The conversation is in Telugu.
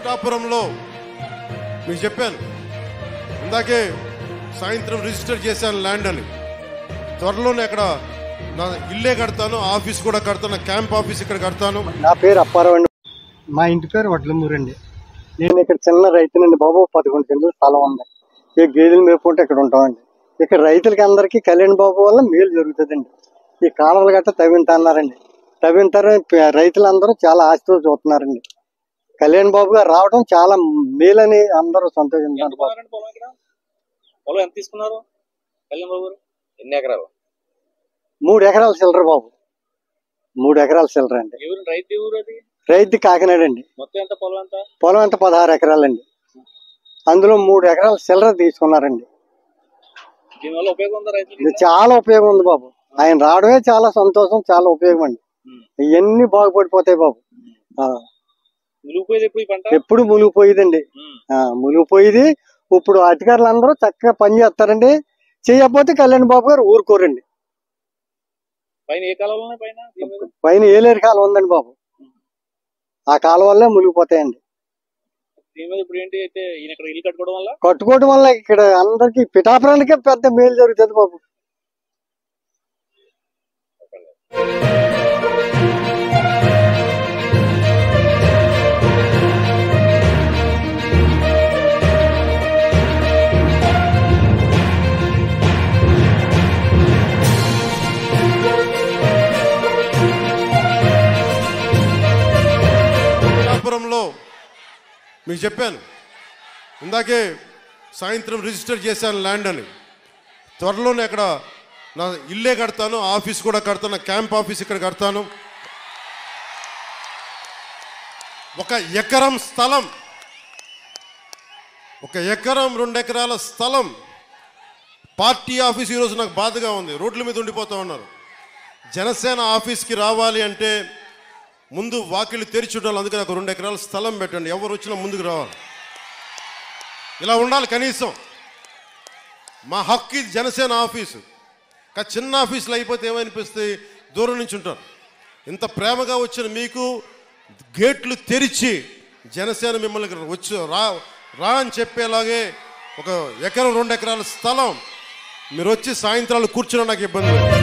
పిఠాపురంలో మీకు చెప్పాను ఇందాకే సాయంత్రం రిజిస్టర్ చేశాను ల్యాండ్ అని. త్వరలోనే అక్కడ నా ఇల్లే కడతాను, ఆఫీస్ కూడా కడతాను, క్యాంప్ ఆఫీస్ ఇక్కడ కడతాను. నా పేరు అప్పారావు అండి. మా ఇంటి పేరు వడ్లమూరు అండి. నేను ఇక్కడ చిన్న రైతునండి బాబు. 11 సెంట్లు స్థలం ఉంది. ఈ గేదెలు మేపుకుంటే ఇక్కడ ఉంటామండి. ఇక్కడ రైతులకి అందరికీ కళ్యాణ్ బాబు వల్ల మేలు జరుగుతుందండి. ఈ కాలువలు గట్ట తవ్వింతన్నారండి. తవ్వింతారు రైతులందరూ చాలా ఆశతో చూస్తున్నారండి. కళ్యాణ్ బాబు గారు రావడం చాలా మేలని అందరూ సంతోషించారు. 3 ఎకరాల చిల్లర బాబు. 3 ఎకరాల చిల్లర అండి. రైతు కాకినాడ అండి. పొలం ఎంత 16 ఎకరాలండి. అందులో 3 ఎకరాల చిల్లర తీసుకున్నారండి. చాలా ఉపయోగం ఉంది బాబు. ఆయన రావడమే చాలా సంతోషం, చాలా ఉపయోగం అండి. ఇవన్నీ బాగుపడిపోతాయి బాబు. ఎప్పుడు మునిగిపోయేదండి. మునిగిపోయేది. ఇప్పుడు అధికారులు అందరూ చక్కగా పని చేస్తారండి. చేయకపోతే కళ్యాణ్ బాబు గారు ఊరుకోరండి. పైన ఏలేరు కాలువ ఉందండి బాబు. ఆ కాలువ వల్లే మునిగిపోతాయండి. కట్టుకోవడం వల్ల ఇక్కడ అందరికి పిఠాపురానికే పెద్ద మేలు జరుగుతుంది బాబు. పిఠాపురంలో మీకు చెప్పాను ఇందాకే సాయంత్రం రిజిస్టర్ చేశాను ల్యాండ్ అని. త్వరలోనే అక్కడ నా ఇల్లే కడతాను, ఆఫీస్ కూడా కడతాను, క్యాంప్ ఆఫీస్ ఇక్కడ కడతాను. 1 ఎకరం స్థలం, 1 ఎకరం 2 ఎకరాల స్థలం. పార్టీ ఆఫీస్ ఈరోజు నాకు బాధగా ఉంది. రోడ్ల మీద ఉండిపోతా ఉన్నారు. జనసేన ఆఫీస్కి రావాలి అంటే ముందు వాకిళ్ళు తెరిచి ఉండాలి. అందుకే నాకు 2 ఎకరాల స్థలం పెట్టండి. ఎవరు వచ్చినా ముందుకు రావాలి. ఇలా ఉండాలి కనీసం. మా హక్కు ఇది జనసేన ఆఫీసు. చిన్న ఆఫీసులు అయిపోతే ఏమనిపిస్తాయి, దూరం నుంచి ఉంటారు. ఇంత ప్రేమగా వచ్చిన మీకు గేట్లు తెరిచి జనసేన మిమ్మల్ని వచ్చి రా అని చెప్పేలాగే 1 ఎకరం 2 ఎకరాల స్థలం మీరు వచ్చి సాయంత్రాలు కూర్చున్నా నాకు ఇబ్బంది లేదు.